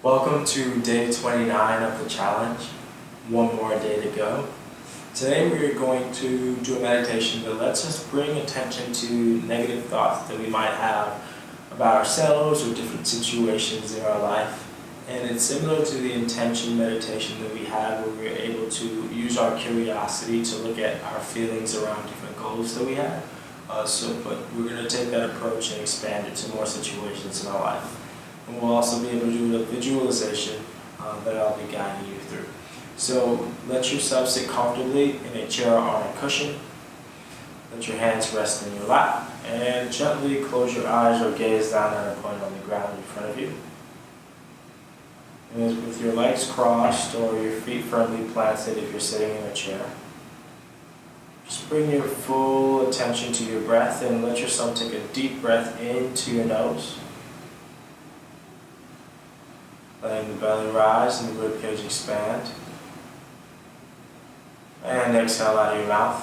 Welcome to day 29 of the challenge. One more day to go. Today we are going to do a meditation that lets us bring attention to negative thoughts that we might have about ourselves or different situations in our life. And it's similar to the intention meditation that we had where we were able to use our curiosity to look at our feelings around different goals that we had. But we're going to take that approach and expand it to more situations in our life. And we'll also be able to do a visualization that I'll be guiding you through. So let yourself sit comfortably in a chair or on a cushion. Let your hands rest in your lap and gently close your eyes or gaze down at a point on the ground in front of you. And with your legs crossed or your feet firmly planted if you're sitting in a chair, just bring your full attention to your breath and let yourself take a deep breath into your nose. Letting the belly rise and the ribcage expand. And exhale out of your mouth.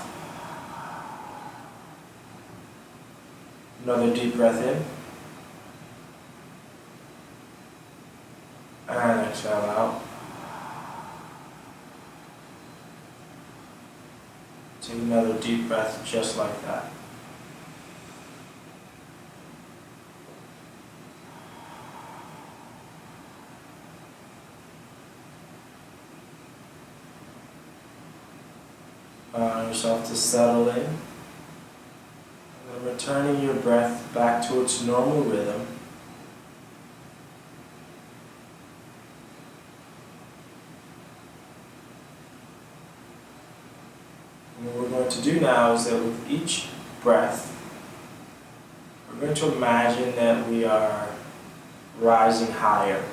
Another deep breath in. And exhale out. Take another deep breath just like that. Allowing yourself to settle in, and then returning your breath back to its normal rhythm. And what we're going to do now is that with each breath, we're going to imagine that we are rising higher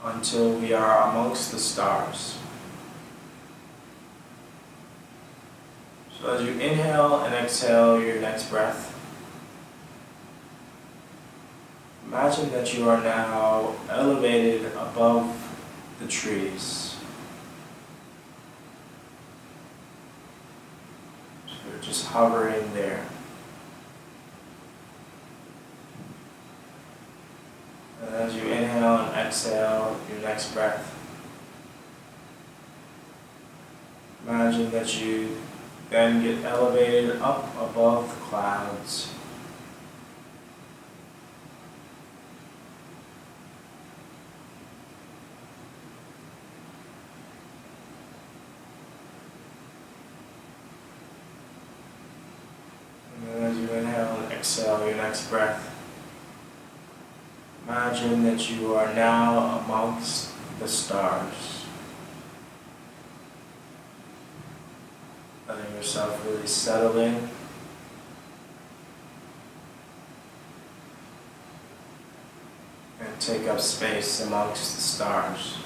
until we are amongst the stars. So as you inhale and exhale your next breath, imagine that you are now elevated above the trees. So you're just hovering there. And as you inhale and exhale your next breath, imagine that you then get elevated up above the clouds. And then as you inhale and exhale your next breath, imagine that you are now amongst the stars. Letting yourself really settle in. And take up space amongst the stars.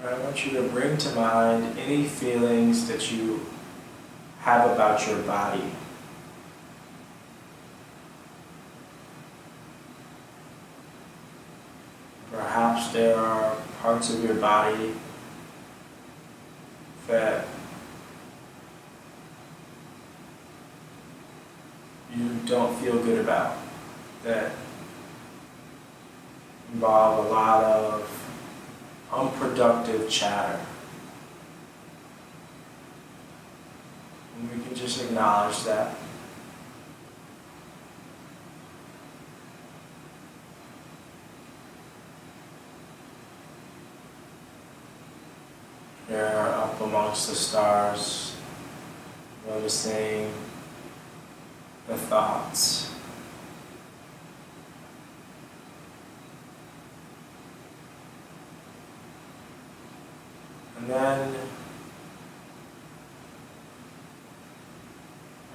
I want you to bring to mind any feelings that you have about your body. Perhaps there are parts of your body that you don't feel good about, that involve a lot of unproductive chatter. And we can just acknowledge that. You're up amongst the stars, noticing the thoughts. And then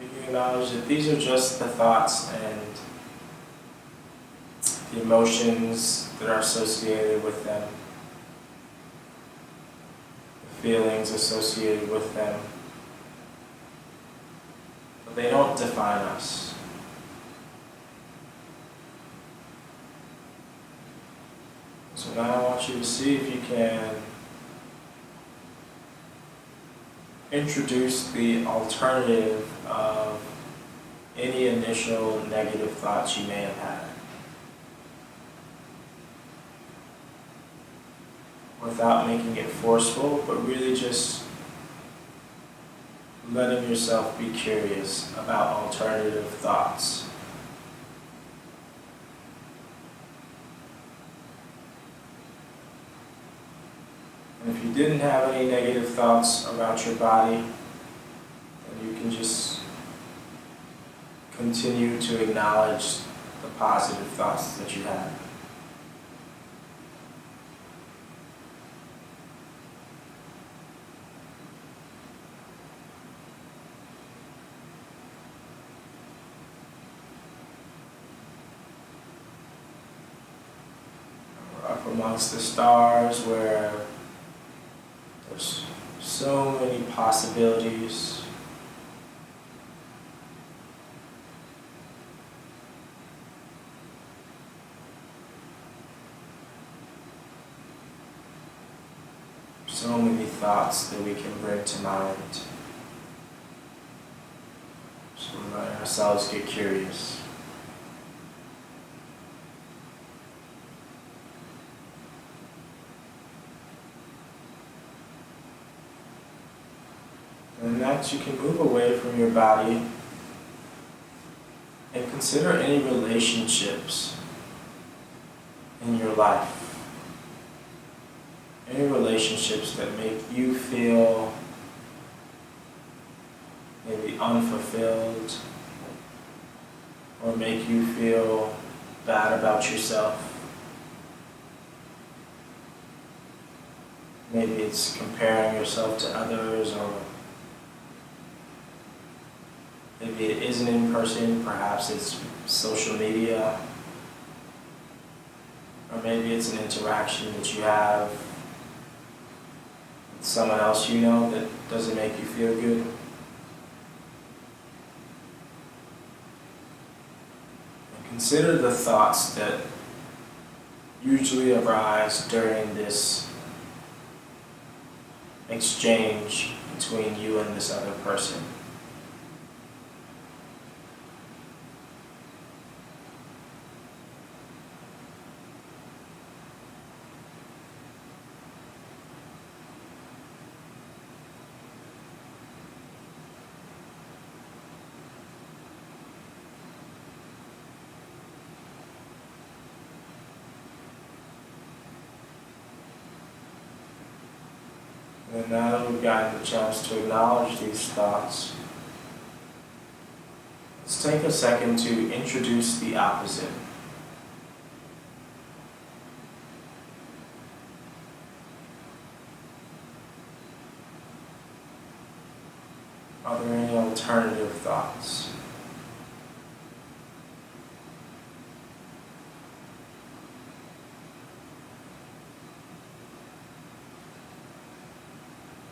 we can acknowledge that these are just the thoughts and the emotions that are associated with them. Feelings associated with them, but they don't define us. So now I want you to see if you can introduce the alternative of any initial negative thoughts you may have had, without making it forceful, but really just letting yourself be curious about alternative thoughts. And if you didn't have any negative thoughts about your body, then you can just continue to acknowledge the positive thoughts that you have. We're up amongst the stars where there's so many possibilities. So many thoughts that we can bring to mind. So we're letting ourselves get curious. And next, you can move away from your body and consider any relationships in your life. Any relationships that make you feel maybe unfulfilled or make you feel bad about yourself. Maybe it's comparing yourself to others, or maybe it isn't in person, perhaps it's social media, or maybe it's an interaction that you have with someone else you know that doesn't make you feel good. And consider the thoughts that usually arise during this exchange between you and this other person. And now that we've gotten the chance to acknowledge these thoughts, let's take a second to introduce the opposite. Are there any alternative thoughts?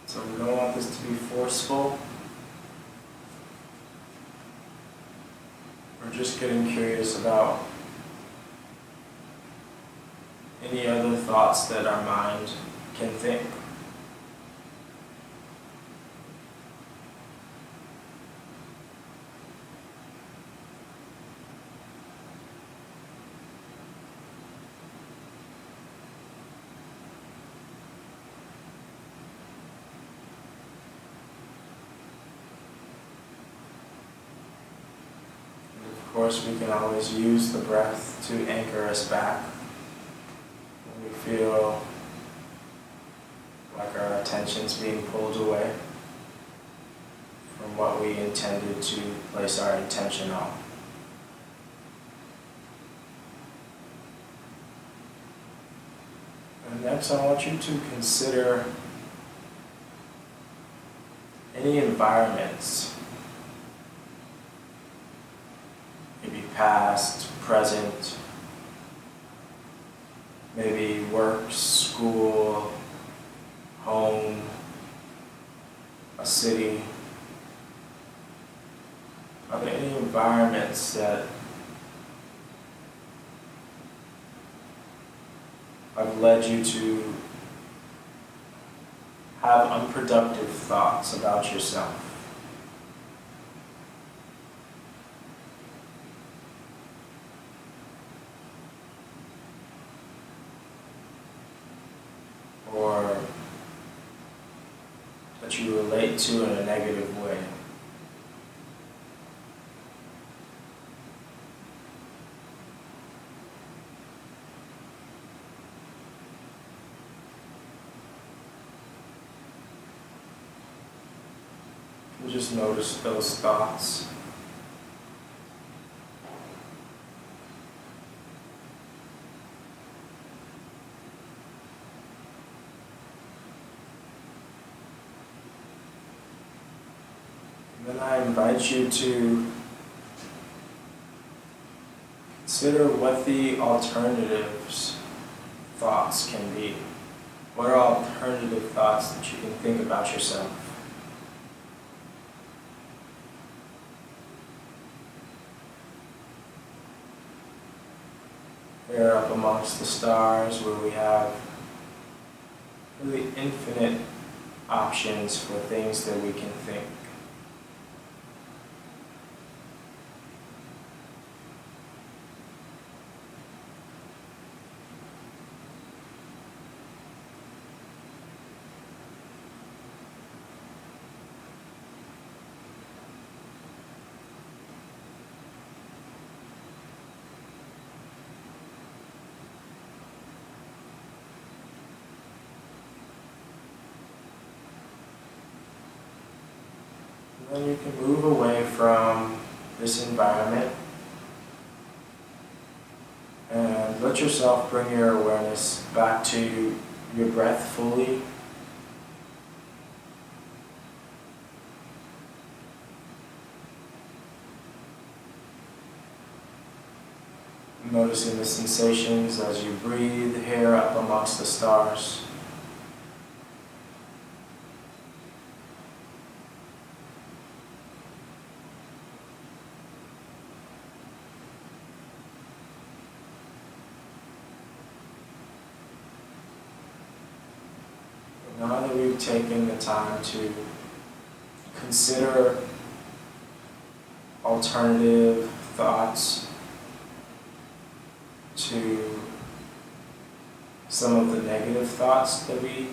So we don't want this to be forceful. We're just getting curious about any other thoughts that our mind can think. Of course, we can always use the breath to anchor us back when we feel like our attention's being pulled away from what we intended to place our attention on. And next, I want you to consider any environments, maybe past, present, maybe work, school, home, a city. Are there any environments that have led you to have unproductive thoughts about yourself. Or that you relate to in a negative way. And just notice those thoughts. Then I invite you to consider what the alternatives thoughts can be. What are alternative thoughts that you can think about yourself? Here up amongst the stars, where we have really infinite options for things that we can think. And then you can move away from this environment and let yourself bring your awareness back to your breath fully. Noticing the sensations as you breathe here up amongst the stars. Now that we've taken the time to consider alternative thoughts to some of the negative thoughts that we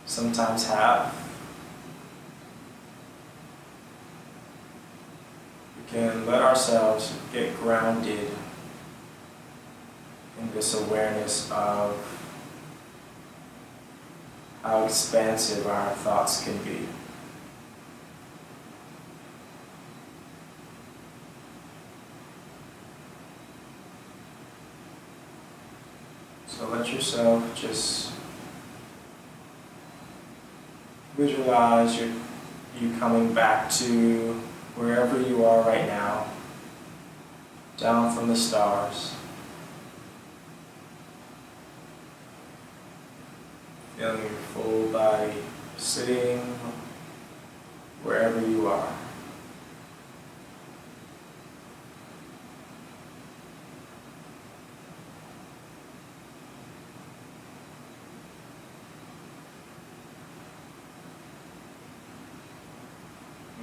sometimes have, we can let ourselves get grounded in this awareness of how expansive our thoughts can be. So let yourself just visualize you coming back to wherever you are right now, down from the stars. Feeling your full body sitting wherever you are.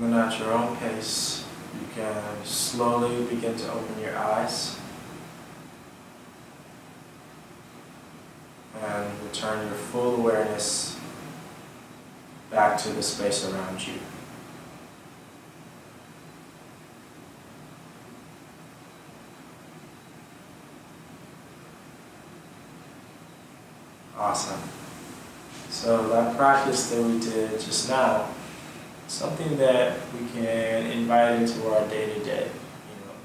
And then at your own pace, you can slowly begin to open your eyes and return your full awareness back to the space around you. Awesome. So that practice that we did just now, something that we can invite into our day-to-day.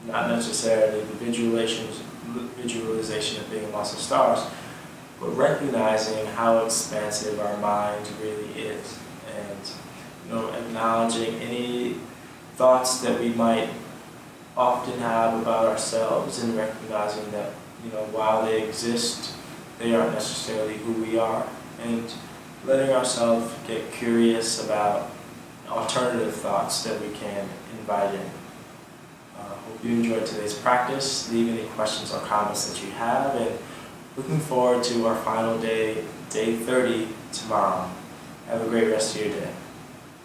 Not necessarily the visualization of being amongst the stars, but recognizing how expansive our mind really is, and acknowledging any thoughts that we might often have about ourselves, and recognizing that while they exist, they aren't necessarily who we are, and letting ourselves get curious about alternative thoughts that we can invite in. Hope you enjoyed today's practice. Leave any questions or comments that you have, and looking forward to our final day, day 30, tomorrow. Have a great rest of your day.